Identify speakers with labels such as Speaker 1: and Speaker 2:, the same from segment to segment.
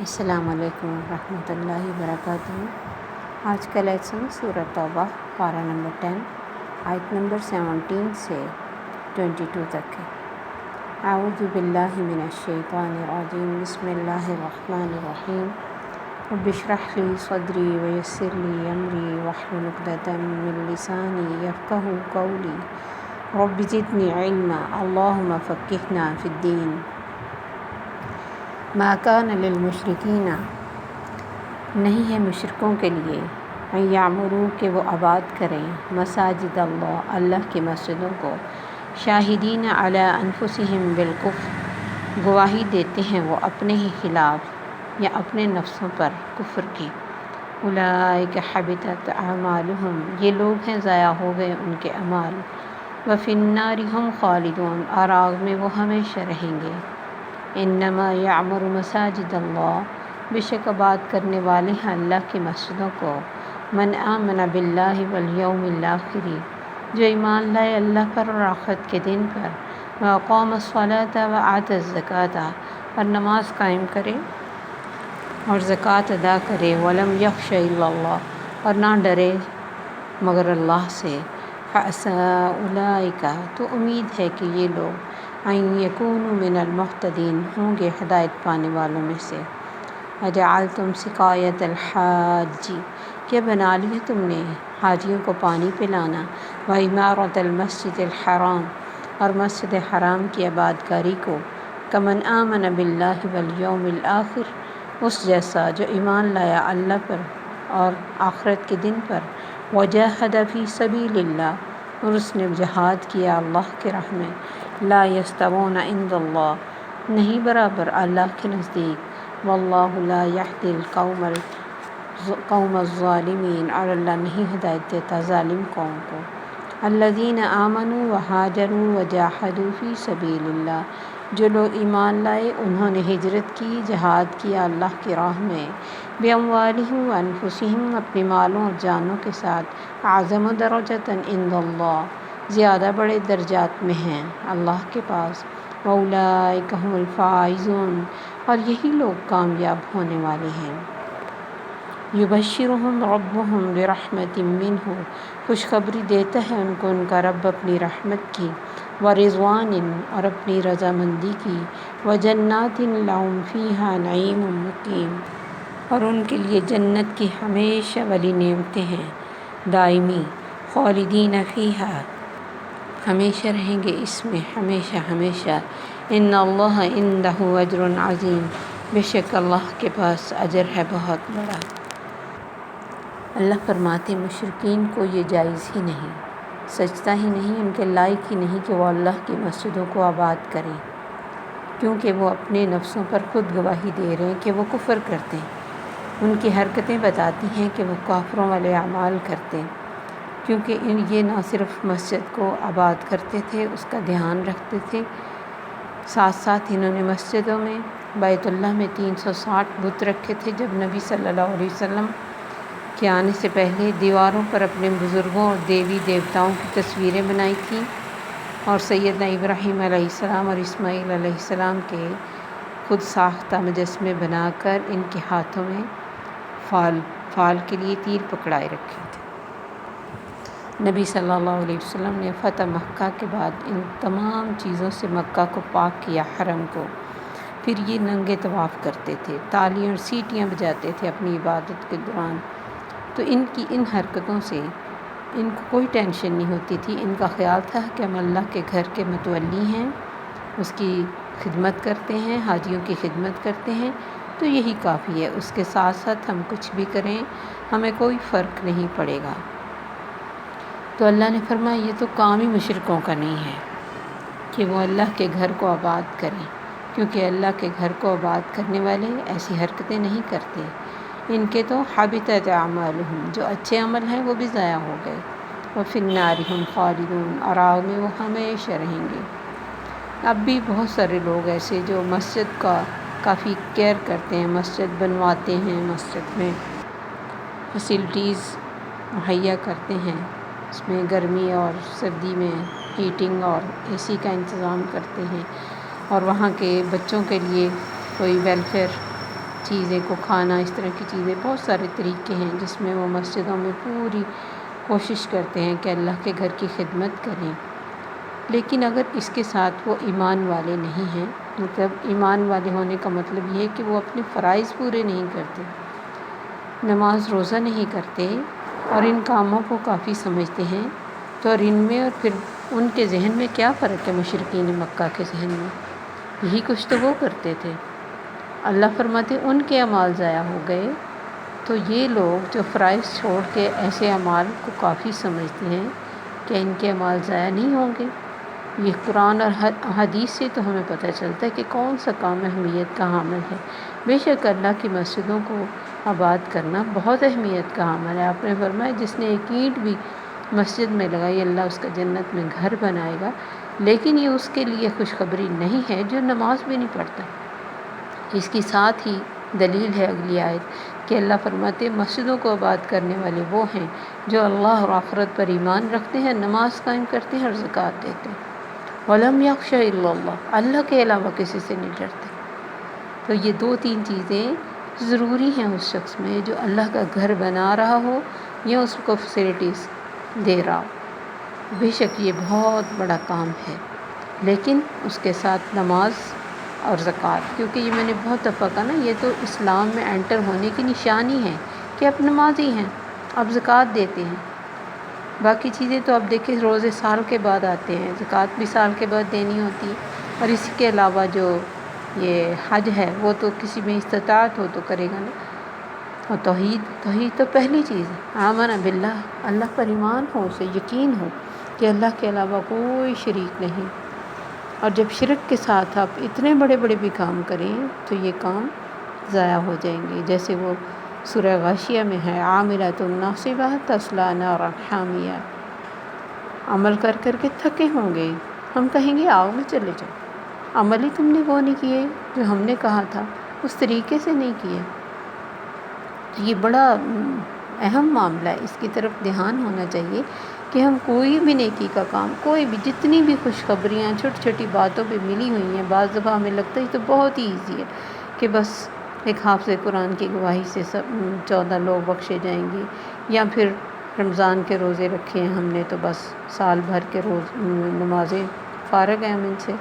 Speaker 1: السلام علیکم ورحمۃ اللہ وبرکاتہ۔ آج کا لیسن سورہ توبہ پارہ نمبر 10 آیت نمبر 17 سے 22 تک ہے۔ اعوذ باللہ من الشیطان الرجیم، بسم اللہ الرحمن الرحیم۔ رب اشرح لی صدری ویسر لی امری واحلل عقدۃ من لسانی یفقہوا قولی رب زدنی علما اللہم فقہنا فی الدین۔ ما کان للمشرکین، نہیں ہے مشرکوں کے لیے، ان یعمروا کہ وہ آباد کریں، مساجد اللہ، اللہ کی مسجدوں کو، شاہدین علی انفسہم بالکفر، گواہی دیتے ہیں وہ اپنے ہی خلاف یا اپنے نفسوں پر کفر کی۔ اولئک حبطت اعمالہم، یہ لوگ ہیں ضائع ہو گئے ان کے اعمال، وفی النار ہم خالدون، اور آگ میں وہ ہمیشہ رہیں گے۔ انما یعمر مساجد اللہ، بے شک آباد کرنے والے ہیں اللہ کی مسجدوں کو، من آمن باللہ والیوم الآخر، جو ایمان لائے اللہ پر اور آخرت کے دن پر، واقام الصلاۃ وآتى الزکاۃ، اور نماز قائم کرے اور زکوٰۃ ادا کرے، ولم یخش الا اللہ، اور نہ ڈرے مگر اللہ سے، فعسیٰ اولئک، تو امید ہے کہ یہ لوگ، ان یکونوا من المہتدین، ہوں گے ہدایت پانے والوں میں سے۔ اجعلتم سقایۃ الحاج، کیا بنا لیا تم نے حاجیوں کو پانی پلانا، وعمارۃ المسجد الحرام، اور مسجد حرام کی آبادکاری کو، کمن آمن باللہ والیوم الآخر، اس جیسا جو ایمان لایا اللہ پر اور آخرت کے دن پر، وجاہد فی سبیل اللہ، اور اس نے جہاد کیا اللہ کی راہ میں، لا یستوون عند اللہ، نہیں برابر اللہ کے نزدیک، واللہ لا یہدی القوم الظالمین، اور اللہ نہیں ہدایت دیتا ظالم قوم کو۔ الذین آمنوا وہاجروا وجاہدوا فی سبیل اللہ، جو لوگ ایمان لائے انہوں نے ہجرت کی، جہاد کیا اللہ کی راہ میں، باموالہم وانفسہم، اپنے مالوں اور جانوں کے ساتھ، اعظم درجۃ عند اللہ، زیادہ بڑے درجات میں ہیں اللہ کے پاس، واولئک ھم الفائزون، اور یہی لوگ کامیاب ہونے والے ہیں۔ یبشرھم ربھم برحمۃ منہ، خوشخبری دیتا ہے ان کو ان کا رب اپنی رحمت کی، ورضوان، اور اپنی رضامندی کی، وجنات لہم فیہا نعیم مقیم، اور ان کے لیے جنت کی ہمیشہ والی نعمتیں ہیں دائمی، خالدین فیہا، ہمیشہ رہیں گے اس میں ہمیشہ ہمیشہ۔ ان اللہ عندہ اجر عظیم، بے شک اللہ کے پاس اجر ہے بہت بڑا۔ اللہ فرماتے مشرکین کو یہ جائز ہی نہیں، سجدہ ہی نہیں، ان کے لائق ہی نہیں کہ وہ اللہ کی مسجدوں کو آباد کریں، کیونکہ وہ اپنے نفسوں پر خود گواہی دے رہے ہیں کہ وہ کفر کرتے ہیں۔ ان کی حرکتیں بتاتی ہیں کہ وہ کافروں والے اعمال کرتے ہیں، کیونکہ یہ نہ صرف مسجد کو آباد کرتے تھے، اس کا دھیان رکھتے تھے، ساتھ ساتھ انہوں نے مسجدوں میں، بیت اللہ میں 360 بت رکھے تھے۔ جب نبی صلی اللہ علیہ وسلم کے آنے سے پہلے دیواروں پر اپنے بزرگوں اور دیوی دیوتاؤں کی تصویریں بنائی تھیں، اور سیدنا ابراہیم علیہ السلام اور اسماعیل علیہ السلام کے خود ساختہ مجسمے بنا کر ان کے ہاتھوں میں فال کے لیے تیر پکڑائے رکھے تھے۔ نبی صلی اللہ علیہ وسلم نے فتح مکہ کے بعد ان تمام چیزوں سے مکہ کو پاک کیا، حرم کو۔ پھر یہ ننگے طواف کرتے تھے، تالیاں اور سیٹیاں بجاتے تھے اپنی عبادت کے دوران۔ تو ان کی ان حرکتوں سے ان کو کوئی ٹینشن نہیں ہوتی تھی، ان کا خیال تھا کہ ہم اللہ کے گھر کے متولی ہیں، اس کی خدمت کرتے ہیں، حاجیوں کی خدمت کرتے ہیں، تو یہی کافی ہے، اس کے ساتھ ساتھ ہم کچھ بھی کریں ہمیں کوئی فرق نہیں پڑے گا۔ تو اللہ نے فرمایا یہ تو کام ہی مشرکوں کا نہیں ہے کہ وہ اللہ کے گھر کو آباد کریں، کیونکہ اللہ کے گھر کو آباد کرنے والے ایسی حرکتیں نہیں کرتے۔ ان کے تو حبطت اعمالہم، جو اچھے عمل ہیں وہ بھی ضائع ہو گئے، وفی النار ھم خالدون، اور آگ میں وہ ہمیشہ رہیں گے۔ اب بھی بہت سارے لوگ ایسے جو مسجد کا کافی کیئر کرتے ہیں، مسجد بنواتے ہیں، مسجد میں فیسلٹیز مہیا کرتے ہیں، اس میں گرمی اور سردی میں ہیٹنگ اور اے سی کا انتظام کرتے ہیں، اور وہاں کے بچوں کے لیے کوئی ویلفیئر چیزیں کو کھانا، اس طرح کی چیزیں، بہت سارے طریقے ہیں جس میں وہ مسجدوں میں پوری کوشش کرتے ہیں کہ اللہ کے گھر کی خدمت کریں۔ لیکن اگر اس کے ساتھ وہ ایمان والے نہیں ہیں، مطلب ایمان والے ہونے کا مطلب یہ ہے کہ وہ اپنے فرائض پورے نہیں کرتے، نماز روزہ نہیں کرتے اور ان کاموں کو کافی سمجھتے ہیں، تو اور ان میں اور پھر ان کے ذہن میں کیا فرق ہے مشرکین مکہ کے ذہن میں؟ یہی کچھ تو وہ کرتے تھے۔ اللہ فرماتے ان کے اعمال ضائع ہو گئے، تو یہ لوگ جو فرائض چھوڑ کے ایسے اعمال کو کافی سمجھتے ہیں کہ ان کے اعمال ضائع نہیں ہوں گے۔ یہ قرآن اور حدیث سے تو ہمیں پتہ چلتا ہے کہ کون سا کام اہمیت کا حامل ہے۔ بے شک اللہ کی مسجدوں کو آباد کرنا بہت اہمیت کا عمل ہے۔ آپ نے فرمایا جس نے ایک اینٹ بھی مسجد میں لگائی اللہ اس کا جنت میں گھر بنائے گا، لیکن یہ اس کے لیے خوشخبری نہیں ہے جو نماز بھی نہیں پڑھتا۔ اس کی ساتھ ہی دلیل ہے اگلی آیت کہ اللہ فرماتے مسجدوں کو آباد کرنے والے وہ ہیں جو اللہ اور آخرت پر ایمان رکھتے ہیں، نماز قائم کرتے ہیں اور زکوٰۃ دیتے ہیں۔ وَلَمْ يَخْشَ إِلَّا اللَّهُ، اللہ کے علاوہ کسی سے نہیں ڈرتے۔ تو یہ 2-3 چیزیں ضروری ہیں اس شخص میں جو اللہ کا گھر بنا رہا ہو یا اس کو فیسلٹیز دے رہا ہو۔ بے شک یہ بہت بڑا کام ہے، لیکن اس کے ساتھ نماز اور زکوٰۃ، کیونکہ یہ میں نے بہت دفعہ کہا نا، یہ تو اسلام میں انٹر ہونے کی نشانی ہے کہ اب نمازی ہیں، اب زکوٰۃ دیتے ہیں۔ باقی چیزیں تو اب دیکھیں روزے سال کے بعد آتے ہیں، زکوٰۃ بھی سال کے بعد دینی ہوتی ہے، اور اس کے علاوہ جو یہ حج ہے وہ تو کسی میں استطاعت ہو تو کرے گا نا۔ اور توحید تو پہلی چیز ہے، آمن باللہ، اللہ پر ایمان ہو، اسے یقین ہو کہ اللہ کے علاوہ کوئی شریک نہیں۔ اور جب شرک کے ساتھ آپ اتنے بڑے بڑے بھی کام کریں تو یہ کام ضائع ہو جائیں گے، جیسے وہ سورہ غاشیہ میں ہے، عاملۃ ناصبہ تصلیٰ نارا حامیہ، عمل کر کر کے تھکے ہوں گے، ہم کہیں گے آگ میں چلے جاؤ، عمل ہی تم نے وہ نہیں کیے جو ہم نے کہا تھا، اس طریقے سے نہیں کیے۔ تو یہ بڑا اہم معاملہ ہے، اس کی طرف دھیان ہونا چاہیے کہ ہم کوئی بھی نیکی کا کام، کوئی بھی، جتنی بھی خوشخبریاں چھوٹی چھوٹی باتوں پہ ملی ہوئی ہیں، بعض دفعہ ہمیں لگتا ہے تو بہت ہی ایزی ہے کہ بس ایک حافظ قرآن کی گواہی سے 14 لوگ بخشے جائیں گے، یا پھر رمضان کے روزے رکھے ہیں ہم نے تو بس سال بھر کے روز نمازیں فارغ ہیں ہم ان سے،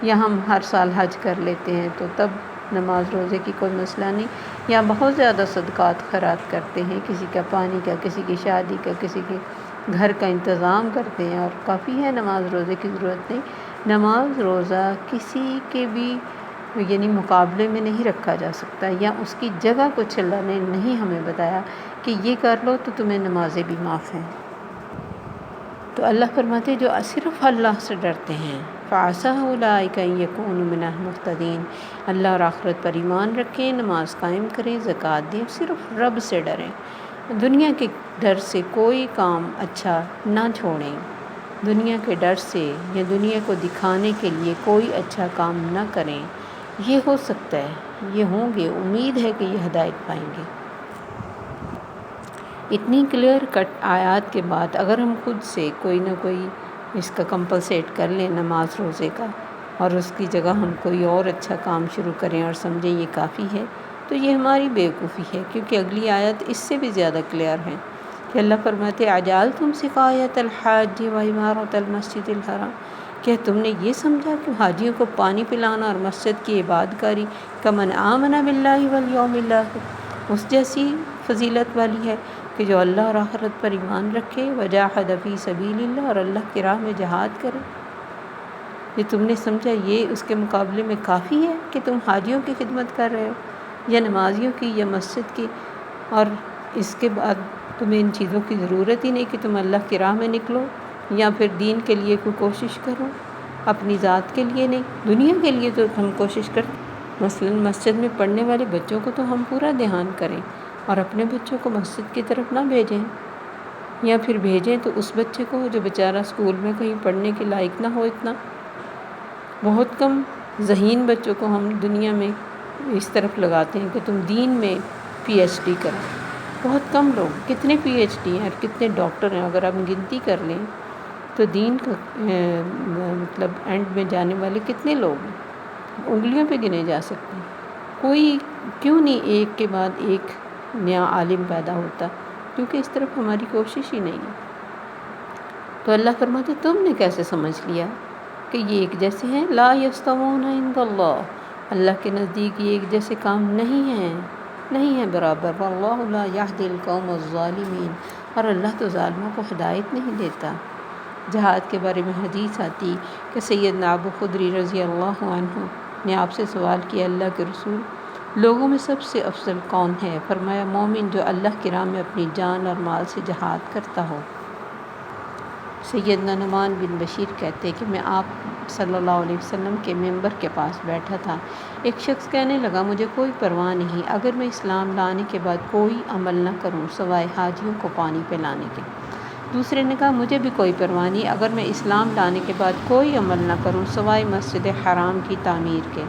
Speaker 1: یا ہم ہر سال حج کر لیتے ہیں تو تب نماز روزے کی کوئی مسئلہ نہیں، یا بہت زیادہ صدقات خیرات کرتے ہیں، کسی کا پانی کا، کسی کی شادی کا، کسی کے گھر کا انتظام کرتے ہیں، اور کافی ہے، نماز روزے کی ضرورت نہیں۔ نماز روزہ کسی کے بھی یعنی مقابلے میں نہیں رکھا جا سکتا، یا اس کی جگہ کچھ اللہ نے نہیں ہمیں بتایا کہ یہ کر لو تو تمہیں نمازیں بھی معاف ہیں۔ تو اللہ فرماتے جو صرف اللہ سے ڈرتے ہیں، فَعَسَىٰ أُولَٰئِكَ أَن يَكُونُوا مِنَ الْمُهْتَدِينَ، اللہ اور آخرت پر ایمان رکھیں، نماز قائم کریں، زکوٰۃ دیں، صرف رب سے ڈریں، دنیا کے ڈر سے کوئی کام اچھا نہ چھوڑیں، دنیا کے ڈر سے یا دنیا کو دکھانے کے لیے کوئی اچھا کام نہ کریں۔ یہ ہو سکتا ہے، یہ ہوں گے، امید ہے کہ یہ ہدایت پائیں گے۔ اتنی کلیئر کٹ آیات کے بعد اگر ہم خود سے کوئی نہ کوئی اس کا کمپلسیٹ کر لیں نماز روزے کا، اور اس کی جگہ ہم کوئی اور اچھا کام شروع کریں اور سمجھیں یہ کافی ہے، تو یہ ہماری بیوقوفی ہے، کیونکہ اگلی آیت اس سے بھی زیادہ کلیئر ہے کہ اللہ فرماتے اجعلتم سقایۃ الحاج وعمارۃ المسجد الحرام، کیا تم نے یہ سمجھا کہ حاجیوں کو پانی پلانا اور مسجد کی عبادت کمن آمن باللہ والیوم الآخر، اس جیسی فضیلت والی ہے کہ جو اللہ اور آخرت پر ایمان رکھے، وجاہد فی سبیل اللہ، اور اللہ کی راہ میں جہاد کرے۔ یہ تم نے سمجھا یہ اس کے مقابلے میں کافی ہے کہ تم حاجیوں کی خدمت کر رہے ہو، یا نمازیوں کی، یا مسجد کی، اور اس کے بعد تمہیں ان چیزوں کی ضرورت ہی نہیں کہ تم اللہ کی راہ میں نکلو یا پھر دین کے لیے کوئی کوشش کرو، اپنی ذات کے لیے نہیں، دنیا کے لیے تو ہم کوشش کرتے۔ مثلا مسجد میں پڑھنے والے بچوں کو تو ہم پورا دھیان کریں اور اپنے بچوں کو مسجد کی طرف نہ بھیجیں، یا پھر بھیجیں تو اس بچے کو جو بیچارہ اسکول میں کہیں پڑھنے کے لائق نہ ہو اتنا۔ بہت کم ذہین بچوں کو ہم دنیا میں اس طرف لگاتے ہیں کہ تم دین میں پی ایچ ڈی کرو، بہت کم لوگ، کتنے پی ایچ ڈی ہیں اور کتنے ڈاکٹر ہیں، اگر ہم گنتی کر لیں تو دین کا مطلب اینڈ میں جانے والے کتنے لوگ ہیں، انگلیوں پہ گنے جا سکتے ہیں۔ کوئی کیوں نہیں ایک کے بعد ایک نیا عالم پیدا ہوتا؟ کیونکہ اس طرف ہماری کوشش ہی نہیں ہے۔ تو اللہ فرماتے تم نے کیسے سمجھ لیا کہ یہ ایک جیسے ہیں؟ لا یستوون عند اللہ، اللہ کے نزدیک یہ ایک جیسے کام نہیں ہیں برابر۔ واللہ لا یہدی القوم الظالمین، اور اللہ تو ظالموں کو ہدایت نہیں دیتا۔ جہاد کے بارے میں حدیث آتی کہ سیدنا ابو خدری رضی اللہ عنہ نے آپ سے سوال کیا، اللہ کے رسول لوگوں میں سب سے افضل کون ہے؟ فرمایا مومن جو اللہ کی راہ میں اپنی جان اور مال سے جہاد کرتا ہو۔ سیدنا نعمان بن بشیر کہتے کہ میں آپ صلی اللہ علیہ وسلم کے ممبر کے پاس بیٹھا تھا، ایک شخص کہنے لگا مجھے کوئی پرواہ نہیں اگر میں اسلام لانے کے بعد کوئی عمل نہ کروں سوائے حاجیوں کو پانی پلانے کے۔ دوسرے نے کہا مجھے بھی کوئی پرواہ نہیں اگر میں اسلام لانے کے بعد کوئی عمل نہ کروں سوائے مسجد حرام کی تعمیر کے۔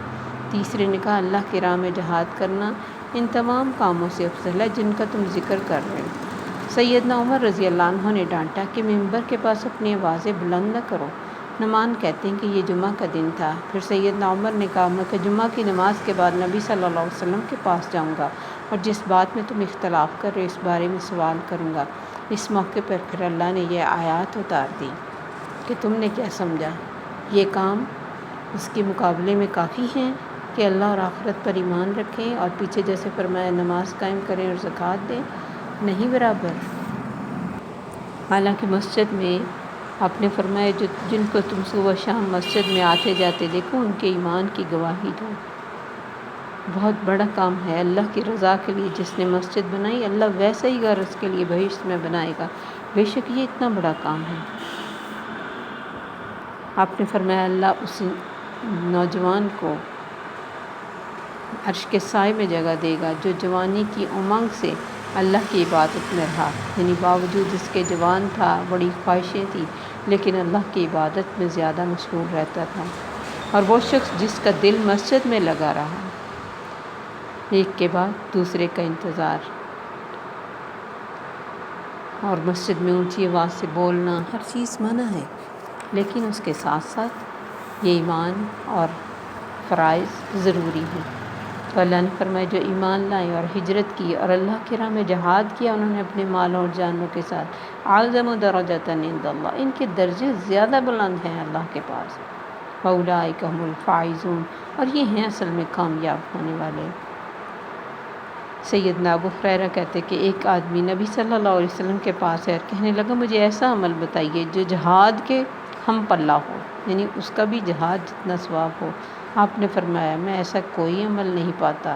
Speaker 1: تیسرے نے کہا اللہ کی راہ میں جہاد کرنا ان تمام کاموں سے افضل ہے جن کا تم ذکر کر رہے ہو۔ سیدنا عمر رضی اللہ عنہ نے ڈانٹا کہ ممبر کے پاس اپنی آوازیں بلند نہ کرو۔ نعمان کہتے ہیں کہ یہ جمعہ کا دن تھا، پھر سیدنا عمر نے کہا میں کہ جمعہ کی نماز کے بعد نبی صلی اللہ علیہ وسلم کے پاس جاؤں گا اور جس بات میں تم اختلاف کر رہے اس بارے میں سوال کروں گا۔ اس موقع پر پھر اللہ نے یہ آیات اتار دی کہ تم نے کیا سمجھا یہ کام اس کے مقابلے میں کافی ہیں کہ اللہ اور آخرت پر ایمان رکھیں اور پیچھے جیسے فرمایا نماز قائم کریں اور زکوٰۃ دیں؟ نہیں برابر۔ حالانکہ مسجد میں آپ نے فرمایا جن کو تم صبح شام مسجد میں آتے جاتے دیکھو ان کے ایمان کی گواہی دو۔ بہت بڑا کام ہے اللہ کی رضا کے لیے، جس نے مسجد بنائی اللہ ویسا ہی گھر اس کے لیے بہشت میں بنائے گا، بے شک یہ اتنا بڑا کام ہے۔ آپ نے فرمایا اللہ اس نوجوان کو عرش کے سائے میں جگہ دے گا جو جوانی کی امنگ سے اللہ کی عبادت میں رہا، یعنی باوجود اس کے جوان تھا، بڑی خواہشیں تھیں، لیکن اللہ کی عبادت میں زیادہ مشغول رہتا تھا۔ اور وہ شخص جس کا دل مسجد میں لگا رہا، ایک کے بعد دوسرے کا انتظار، اور مسجد میں اونچی آواز سے بولنا ہر چیز منع ہے، لیکن اس کے ساتھ ساتھ یہ ایمان اور فرائض ضروری ہیں۔ تو اللہ نے فرمایا جو ایمان لائے اور ہجرت کی اور اللہ کی راہ میں جہاد کیا انہوں نے اپنے مالوں اور جانوں کے ساتھ، اعظم درجۃ عند اللہ، ان کے درجے زیادہ بلند ہیں اللہ کے پاس، فاولئک هم الفائزون، اور یہ ہیں اصل میں کامیاب ہونے والے۔ سیدنا ابو ہریرہ کہتے کہ ایک آدمی نبی صلی اللہ علیہ وسلم کے پاس ہے اور کہنے لگا مجھے ایسا عمل بتائیے جو جہاد کے ہم پلہ ہو، یعنی اس کا بھی جہاد جتنا ثواب ہو۔ آپ نے فرمایا میں ایسا کوئی عمل نہیں پاتا۔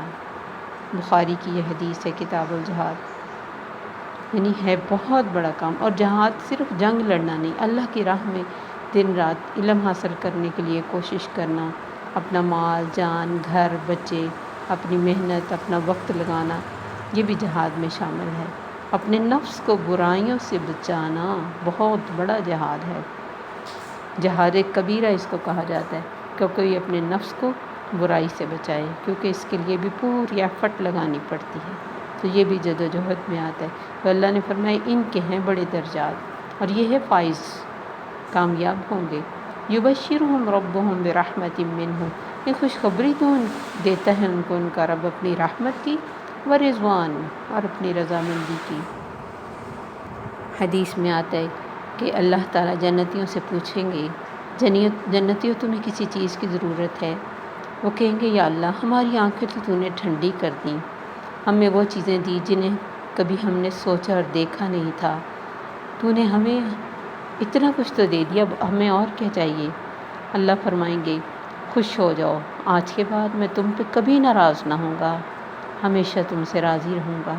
Speaker 1: بخاری کی یہ حدیث ہے کتاب الجہاد، یعنی ہے بہت بڑا کام۔ اور جہاد صرف جنگ لڑنا نہیں، اللہ کی راہ میں دن رات علم حاصل کرنے کے لیے کوشش کرنا، اپنا مال جان گھر بچے اپنی محنت اپنا وقت لگانا، یہ بھی جہاد میں شامل ہے۔ اپنے نفس کو برائیوں سے بچانا بہت بڑا جہاد ہے، جہاد کبیرہ اس کو کہا جاتا ہے کہ کوئی اپنے نفس کو برائی سے بچائے، کیونکہ اس کے لیے بھی پوری ایفرٹ لگانی پڑتی ہے، تو یہ بھی جدوجہد میں آتا ہے۔ تو اللہ نے فرمایا ان کے ہیں بڑے درجات، اور یہ ہے فائز، کامیاب ہوں گے۔ یبشرہم ربہم برحمت منہ، یہ خوشخبری تو دیتا ہے ان کو ان کا رب اپنی رحمت کی، ورضوان، اور اپنی رضامندی کی۔ حدیث میں آتا ہے کہ اللہ تعالیٰ جنتیوں سے پوچھیں گے جنتیوں تمہیں کسی چیز کی ضرورت ہے؟ وہ کہیں گے یا اللہ ہماری آنکھیں تو نے ٹھنڈی کر دیں، ہمیں وہ چیزیں دی جنہیں کبھی ہم نے سوچا اور دیکھا نہیں تھا، تو نے ہمیں اتنا کچھ تو دے دیا، اب ہمیں اور کیا چاہیے؟ اللہ فرمائیں گے خوش ہو جاؤ، آج کے بعد میں تم پہ کبھی ناراض نہ ہوں گا، ہمیشہ تم سے راضی رہوں گا۔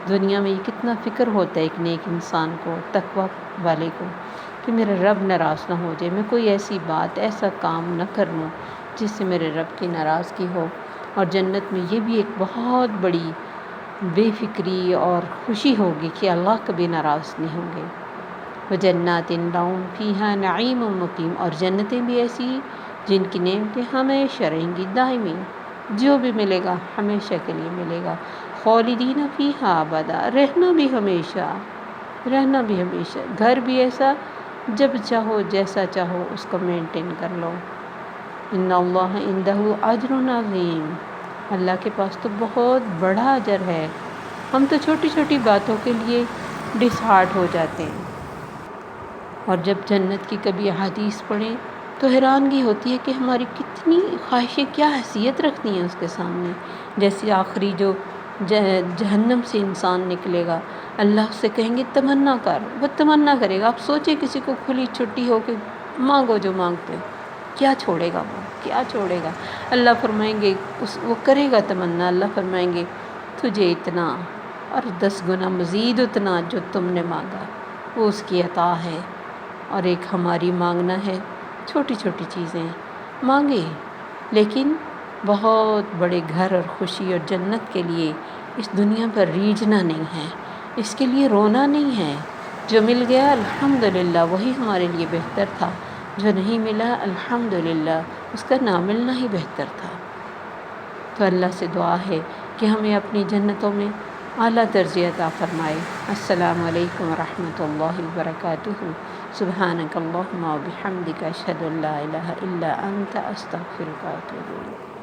Speaker 1: دنیا میں یہ کتنا فکر ہوتا ہے ایک نیک انسان کو، تقوی والے کو، کہ میرا رب ناراض نہ ہو جائے، میں کوئی ایسی بات ایسا کام نہ کر لوں جس سے میرے رب کی ناراضگی ہو۔ اور جنت میں یہ بھی ایک بہت بڑی بے فکری اور خوشی ہوگی کہ اللہ کبھی ناراض نہیں ہوں گے۔ وجنات لہم فیہا نعیم مقیم، اور جنتیں بھی ایسی جن کی نعمتیں ہمیشہ رہیں گی، دائمی، جو بھی ملے گا ہمیشہ کے لیے ملے گا۔ خالدین فیہا ابدا، رہنا بھی ہمیشہ، گھر بھی ایسا جب چاہو جیسا چاہو اس کو مینٹین کر لو۔ ان اللہ عندہ اجر عظیم، اللہ کے پاس تو بہت بڑا اجر ہے۔ ہم تو چھوٹی چھوٹی باتوں کے لیے ڈسہارٹ ہو جاتے ہیں، اور جب جنت کی کبھی احادیث پڑھیں تو حیرانگی ہوتی ہے کہ ہماری کتنی خواہشیں کیا حیثیت رکھتی ہیں اس کے سامنے۔ جیسے آخری جو جہنم سے انسان نکلے گا، اللہ سے کہیں گے تمنا کر، وہ تمنا کرے گا۔ آپ سوچیں کسی کو کھلی چھٹی ہو کے مانگو جو مانگتے ہو، کیا چھوڑے گا وہ، کیا چھوڑے گا؟ اللہ فرمائیں گے وہ کرے گا تمنا، اللہ فرمائیں گے تجھے اتنا اور 10 گنا مزید اتنا جو تم نے مانگا وہ اس کی عطا ہے۔ اور ایک ہماری مانگنا ہے، چھوٹی چھوٹی چیزیں مانگے، لیکن بہت بڑے گھر اور خوشی اور جنت کے لیے اس دنیا پر ریجھنا نہیں ہے، اس کے لیے رونا نہیں ہے۔ جو مل گیا الحمدللہ وہی ہمارے لیے بہتر تھا، جو نہیں ملا الحمدللہ اس کا نہ ملنا ہی بہتر تھا۔ تو اللہ سے دعا ہے کہ ہمیں اپنی جنتوں میں اعلیٰ درجے عطا فرمائے۔ السلام علیکم ورحمۃ اللہ وبرکاتہ۔ سبحانک اللہم و بحمدک، اشہد ان لا الہ الا انت، استغفرک و اتوب الیک۔